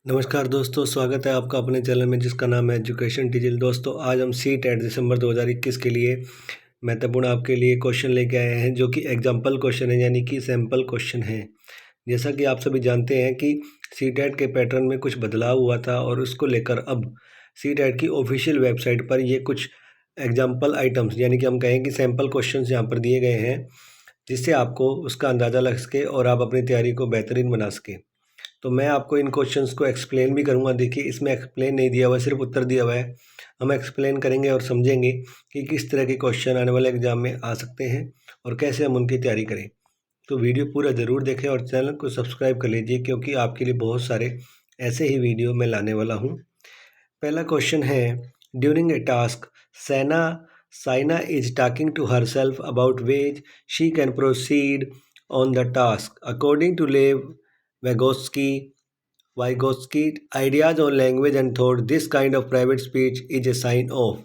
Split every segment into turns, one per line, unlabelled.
नमस्कार दोस्तों, स्वागत है आपका अपने चैनल में जिसका नाम है एजुकेशन डिजिटल। दोस्तों, आज हम सीटेट दिसंबर 2021 के लिए महत्वपूर्ण आपके लिए क्वेश्चन लेके आए हैं, जो कि एग्जाम्पल क्वेश्चन है, यानी कि सैम्पल क्वेश्चन है। जैसा कि आप सभी जानते हैं कि सीटेट के पैटर्न में कुछ बदलाव हुआ था और उसको लेकर अब सीटेट की ऑफिशियल वेबसाइट पर ये कुछ एग्जाम्पल आइटम्स, यानी कि हम कहें कि सैम्पल क्वेश्चन यहाँ पर दिए गए हैं, जिससे आपको उसका अंदाज़ा लग सके और आप अपनी तैयारी को बेहतरीन बना सकें। तो मैं आपको इन क्वेश्चंस को एक्सप्लेन भी करूंगा। देखिए, इसमें एक्सप्लेन नहीं दिया हुआ है, सिर्फ उत्तर दिया हुआ है। हम एक्सप्लेन करेंगे और समझेंगे कि किस तरह के क्वेश्चन आने वाले एग्जाम में आ सकते हैं और कैसे हम उनकी तैयारी करें। तो वीडियो पूरा ज़रूर देखें और चैनल को सब्सक्राइब कर लीजिए, क्योंकि आपके लिए बहुत सारे ऐसे ही वीडियो मैं लाने वाला हूँ। पहला क्वेश्चन है, during a task Saina Saina is talking to herself about ways she can proceed on the task according to Lev Vygotsky Vygotsky ideas on language and thought. This kind of private speech is a sign of।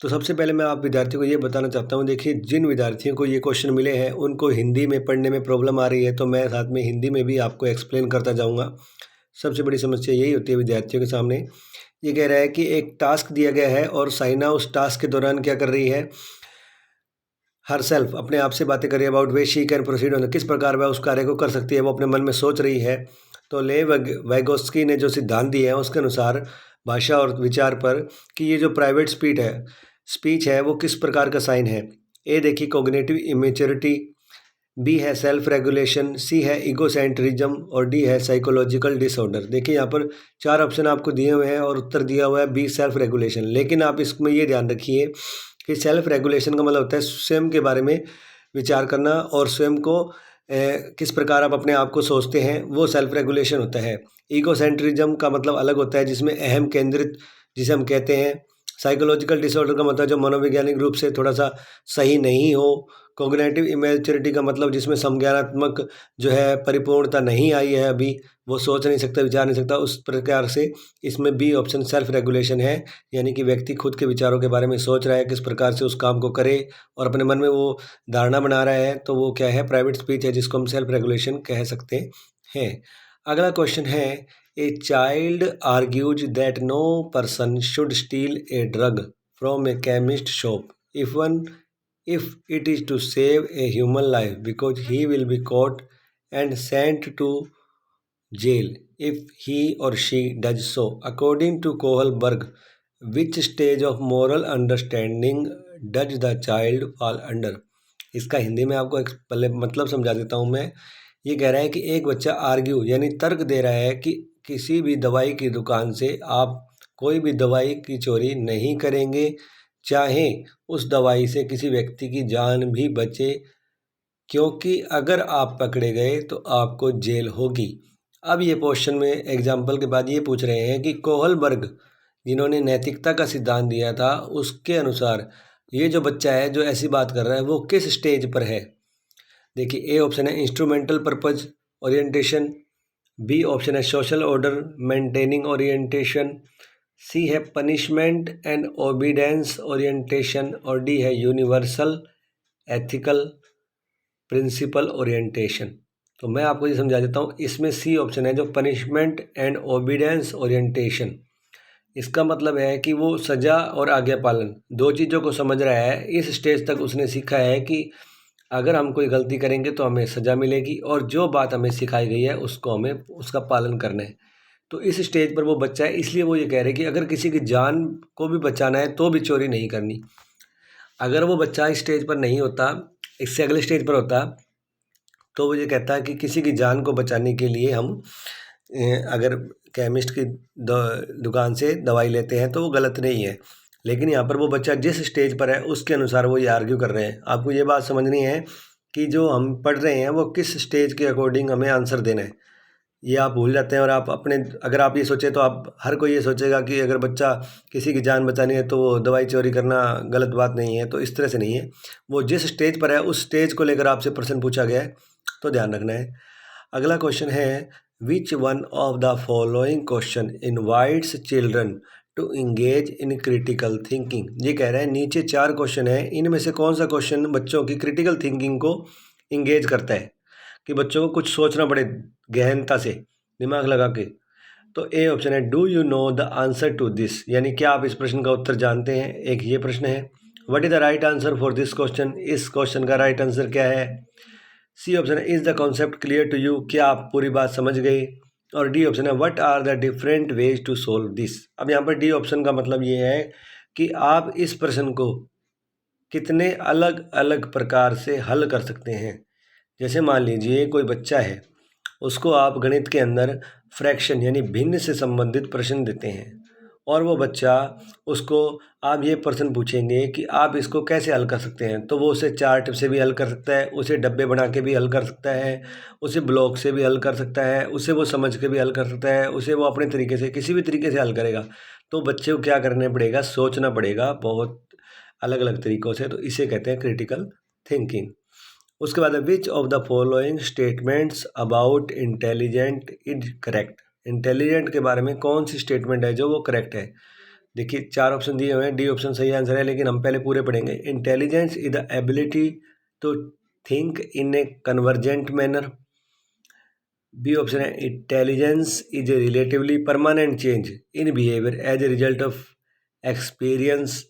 तो सबसे पहले मैं आप विद्यार्थियों को ये बताना चाहता हूँ। देखिए, जिन विद्यार्थियों को ये क्वेश्चन मिले हैं उनको हिंदी में पढ़ने में प्रॉब्लम आ रही है, तो मैं साथ में हिंदी में भी आपको एक्सप्लेन करता जाऊँगा। सबसे बड़ी समस्या यही होती है विद्यार्थियों के सामने। ये कह रहा है कि एक टास्क दिया गया है और साइना उस टास्क के दौरान क्या कर रही है, हर सेल्फ अपने आप से बातें कर रही है। About way she can proceed on, किस प्रकार वह उस कार्य को कर सकती है, वो अपने मन में सोच रही है। तो वाइगोस्की ने जो सिद्धांत दिए हैं उसके अनुसार भाषा और विचार पर कि ये जो प्राइवेट स्पीच है वो किस प्रकार का साइन है। ए देखिए, कोग्निटिव इमेच्योरिटी, बी है सेल्फ रेगुलेशन, सी है ईगोसेंट्रिज्म और डी है साइकोलॉजिकल डिसऑर्डर। देखिए, यहाँ पर 4 ऑप्शन आपको दिए हुए हैं और उत्तर दिया हुआ है बी सेल्फ रेगुलेशन। लेकिन आप इसमें ये ध्यान रखिए कि सेल्फ रेगुलेशन का मतलब होता है स्वयं के बारे में विचार करना और स्वयं को किस प्रकार आप अपने आप को सोचते हैं, वो सेल्फ रेगुलेशन होता है। ईगोसेंट्रिज्म का मतलब अलग होता है, जिसमें अहम केंद्रित जिसे हम कहते हैं। साइकोलॉजिकल डिसऑर्डर का मतलब जो मनोवैज्ञानिक रूप से थोड़ा सा सही नहीं हो। कॉग्निटिव इमेच्योरिटी का मतलब जिसमें संज्ञानात्मक जो है परिपूर्णता नहीं आई है, अभी वो सोच नहीं सकता, विचार नहीं सकता। उस प्रकार से इसमें बी ऑप्शन सेल्फ रेगुलेशन है, यानी कि व्यक्ति खुद के विचारों के बारे में सोच रहा है, किस प्रकार से उस काम को करे और अपने मन में वो धारणा बना रहा है। तो वो क्या है, प्राइवेट स्पीच है, जिसको हम सेल्फ रेगुलेशन कह सकते हैं। अगला क्वेश्चन है, a child argues that no person should steal a drug from a chemist shop if it is to save a human life, because he will be caught and sent to jail if he or she does so. According to Kohlberg, which stage of moral understanding does the child fall under? इसका हिंदी में आपको एक पहले मतलब समझा देता हूँ मैं। ये कह रहा है कि एक बच्चा आर्ग्यू यानी तर्क दे रहा है कि किसी भी दवाई की दुकान से आप कोई भी दवाई की चोरी नहीं करेंगे, चाहे उस दवाई से किसी व्यक्ति की जान भी बचे, क्योंकि अगर आप पकड़े गए तो आपको जेल होगी। अब ये क्वेश्चन में एग्जाम्पल के बाद ये पूछ रहे हैं कि कोहलबर्ग जिन्होंने नैतिकता का सिद्धांत दिया था, उसके अनुसार ये जो बच्चा है जो ऐसी बात कर रहा है वो किस स्टेज पर है। देखिए, ए ऑप्शन है instrumental purpose orientation, B option है social order maintaining orientation, C है पनिशमेंट एंड ओबीडेंस ओरिएंटेशन और डी है यूनिवर्सल एथिकल प्रिंसिपल ओरिएंटेशन। तो मैं आपको ये समझा देता हूँ। इसमें सी ऑप्शन है जो पनिशमेंट एंड ओबीडेंस ओरिएंटेशन। इसका मतलब है कि वो सज़ा और आज्ञा पालन दो चीज़ों को समझ रहा है। इस स्टेज तक उसने सीखा है कि अगर हम कोई गलती करेंगे तो हमें सज़ा मिलेगी और जो बात हमें सिखाई गई है उसको हमें उसका पालन करना है। तो इस स्टेज पर वो बच्चा है, इसलिए वो ये कह रहे हैं कि अगर किसी की जान को भी बचाना है तो भी चोरी नहीं करनी। अगर वो बच्चा इस स्टेज पर नहीं होता, इससे अगले स्टेज पर होता, तो वो ये कहता है कि किसी की जान को बचाने के लिए हम अगर केमिस्ट की दुकान से दवाई लेते हैं तो वो गलत नहीं है। लेकिन यहाँ पर वो बच्चा जिस स्टेज पर है उसके अनुसार वो ये आर्ग्यू कर रहे हैं। आपको ये बात समझनी है कि जो हम पढ़ रहे हैं वो किस स्टेज के अकॉर्डिंग हमें आंसर देना है, ये आप भूल जाते हैं। और आप अपने अगर आप ये सोचें तो आप हर कोई ये सोचेगा कि अगर बच्चा किसी की जान बचानी है तो वो दवाई चोरी करना गलत बात नहीं है। तो इस तरह से नहीं है, वो जिस स्टेज पर है उस स्टेज को लेकर आपसे प्रश्न पूछा गया है, तो ध्यान रखना है। अगला क्वेश्चन है, which one of the following question invites children to engage in critical thinking. ये कह रहे हैं नीचे 4 क्वेश्चन है, इनमें से कौन सा क्वेश्चन बच्चों की क्रिटिकल थिंकिंग को इंगेज करता है, कि बच्चों को कुछ सोचना पड़े गहनता से, दिमाग लगा के। तो ए ऑप्शन है do you know the answer to this, यानी क्या आप इस प्रश्न का उत्तर जानते हैं, एक ये प्रश्न है। What is the right answer for this question, इस क्वेश्चन का राइट आंसर क्या है। सी ऑप्शन है is the concept clear to you, क्या आप पूरी बात समझ गए। और डी ऑप्शन है what are the different ways to solve this. अब यहाँ पर डी ऑप्शन का मतलब ये है कि आप इस प्रश्न को कितने अलग अलग प्रकार से हल कर सकते हैं। जैसे मान लीजिए कोई बच्चा है, उसको आप गणित के अंदर फ्रैक्शन यानी भिन्न से संबंधित प्रश्न देते हैं और वो बच्चा, उसको आप ये प्रश्न पूछेंगे कि आप इसको कैसे हल कर सकते हैं, तो वो उसे चार्ट से भी हल कर सकता है, उसे डब्बे बना के भी हल कर सकता है, उसे ब्लॉक से भी हल कर सकता है, उसे वो समझ के भी हल कर सकता है, उसे वो अपने तरीके से किसी भी तरीके से हल करेगा। तो बच्चे को क्या करना पड़ेगा, सोचना पड़ेगा बहुत अलग अलग तरीक़ों से, तो इसे कहते हैं क्रिटिकल थिंकिंग। उसके बाद विच of the following statements about intelligent is correct, intelligent के बारे में कौन सी स्टेटमेंट है जो वो करेक्ट है। देखिए 4 ऑप्शन दिए हुए हैं, डी ऑप्शन सही आंसर है, लेकिन हम पहले पूरे पढ़ेंगे। Intelligence is the ability to think in a convergent manner. B option है intelligence is a relatively permanent change in behaviour as a result of experience.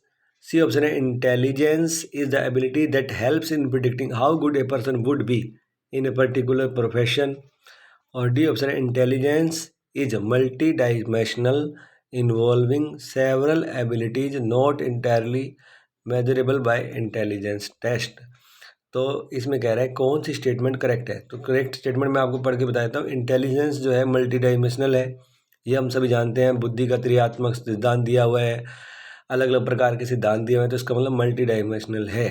C option है intelligence is the ability that helps in predicting how good a person would be in a particular profession. और D option है intelligence is multi dimensional involving several abilities not entirely measurable by intelligence test. तो इसमें कह रहा है कौन सी statement correct है, तो करेक्ट स्टेटमेंट मैं आपको पढ़ के बताता हूँ। इंटेलिजेंस जो है मल्टी डायमेंशनल है, ये हम सभी जानते हैं, बुद्धि का त्रिआत्मक सिद्धांत दिया हुआ है, अलग अलग प्रकार के सिद्धांत दिए हुए हैं, तो इसका मतलब मल्टी डायमेंशनल है,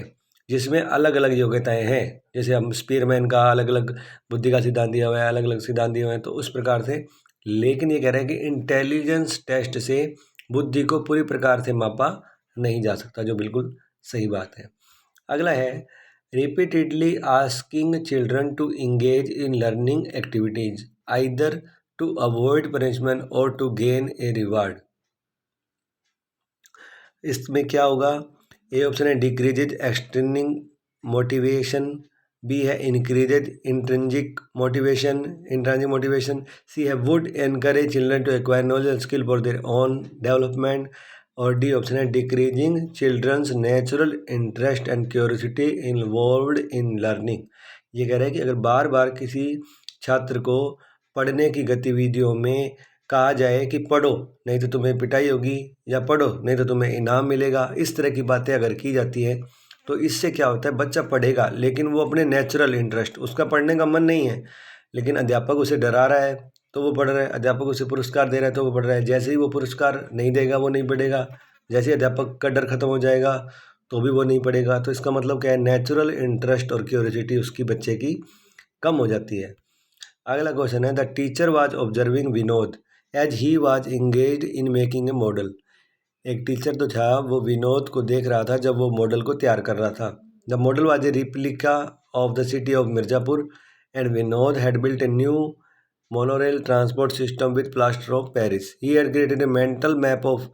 जिसमें अलग अलग योग्यताएं हैं। जैसे हम स्पीरमैन का अलग अलग बुद्धि का सिद्धांत दिया हुआ है, अलग अलग सिद्धांत दिए हुए हैं, तो उस प्रकार से। लेकिन ये कह रहे हैं कि इंटेलिजेंस टेस्ट से बुद्धि को पूरी प्रकार से मापा नहीं जा सकता, जो बिल्कुल सही बात है। अगला है repeatedly asking children to engage in learning activities either to avoid punishment और टू गेन ए रिवार्ड। इसमें क्या होगा, ए ऑप्शन है डिक्रीजेज एक्सटर्निंग मोटिवेशन, बी है इंक्रीजेज इंट्रिंसिक मोटिवेशन, सी है would encourage children to acquire knowledge and skill for their own development, और D option है decreasing children's natural interest and curiosity involved in learning. ये कह रहे हैं कि अगर बार बार किसी छात्र को पढ़ने की गतिविधियों में कहा जाए कि पढ़ो नहीं तो तुम्हें पिटाई होगी, या पढ़ो नहीं तो तुम्हें इनाम मिलेगा, इस तरह की बातें अगर की जाती है तो इससे क्या होता है, बच्चा पढ़ेगा लेकिन वो अपने नेचुरल इंटरेस्ट, उसका पढ़ने का मन नहीं है, लेकिन अध्यापक उसे डरा रहा है तो वो पढ़ रहा है, अध्यापक उसे पुरस्कार दे रहा है तो वो पढ़ रहा है। जैसे ही वो पुरस्कार नहीं देगा वो नहीं पढ़ेगा, जैसे ही अध्यापक का डर खत्म हो जाएगा तो भी वो नहीं पढ़ेगा। तो इसका मतलब क्या है, नेचुरल इंटरेस्ट और क्यूरियोसिटी उसकी बच्चे की कम हो जाती है। अगला क्वेश्चन है the teacher was observing Vinod as he was engaged in making a model. एक टीचर तो था, वो विनोद को देख रहा था जब वो मॉडल को तैयार कर रहा था। The model was a replica of the city of Mirzapur and Vinod had built a new monorail transport system with plaster of Paris. He had created a mental map of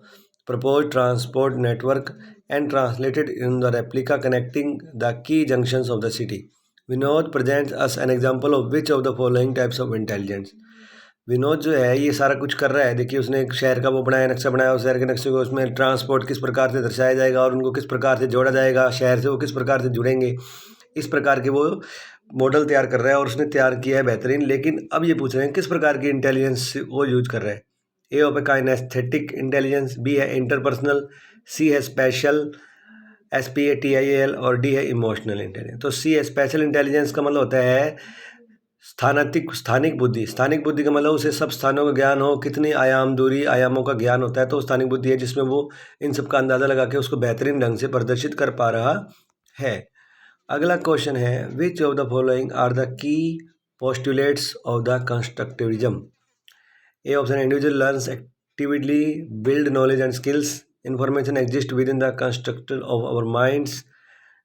proposed transport network and translated in the replica connecting the key junctions of the city. Vinod presents us an example of which of the following types of intelligence. Vinod जो है ये सारा कुछ कर रहा है। देखिए उसने एक शहर का वो बनाया, नक्शा बनाया, उस शहर के नक्शे को उसमें ट्रांसपोर्ट किस प्रकार से दर्शाया जाएगा और उनको किस प्रकार से जोड़ा जाएगा, शहर से वो किस प्रकार से जुड़ेंगे, इस प्रकार के वो मॉडल तैयार कर रहा है और उसने तैयार किया है बेहतरीन। लेकिन अब ये पूछ रहे हैं किस प्रकार की इंटेलिजेंस वो यूज कर रहा है। ए of A kinaesthetic intelligence, B है इंटरपर्सनल, सी है स्पेशल SPATIAL, और डी है इमोशनल इंटेलिजेंस। तो सी है स्पेशल इंटेलिजेंस का मतलब होता है स्थानिक बुद्धि। स्थानिक बुद्धि का मतलब उसे सब स्थानों का ज्ञान हो, कितनी आयाम दूरी आयामों का ज्ञान होता है, तो स्थानिक बुद्धि है जिसमें वो इन सब का अंदाज़ा लगा के उसको बेहतरीन ढंग से प्रदर्शित कर पा रहा है। अगला क्वेश्चन है which of the following are the key postulates of the constructivism. A option है individual learns actively build knowledge and skills, information exist within the constructor of our minds,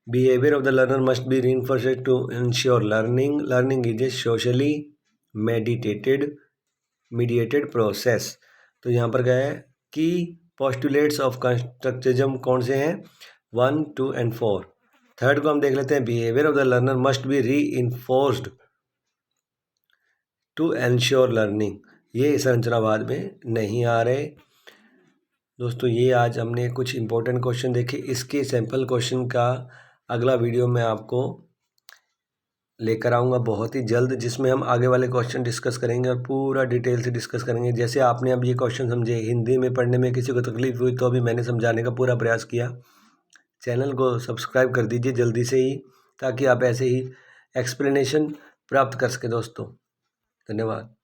behavior of the learner must be reinforced to ensure learning is a socially mediated process। तो यहाँ पर क्या है कि postulates of constructivism कौन से हैं, 1, 2 and 4। Third को हम देख लेते हैं, behavior of the learner must be reinforced to ensure learning। ये संरचनावाद में नहीं आ रहे। दोस्तों ये आज हमने कुछ इम्पोर्टेंट क्वेश्चन देखे। इसके सैम्पल क्वेश्चन का अगला वीडियो मैं आपको लेकर आऊँगा बहुत ही जल्द, जिसमें हम आगे वाले क्वेश्चन डिस्कस करेंगे और पूरा डिटेल से डिस्कस करेंगे। जैसे आपने अब ये क्वेश्चन समझे, हिंदी में पढ़ने में किसी को तकलीफ हुई तो अभी मैंने समझाने का पूरा प्रयास किया। चैनल को सब्सक्राइब कर दीजिए जल्दी से ही, ताकि आप ऐसे ही एक्सप्लेनेशन प्राप्त कर सकें दोस्तों। धन्यवाद।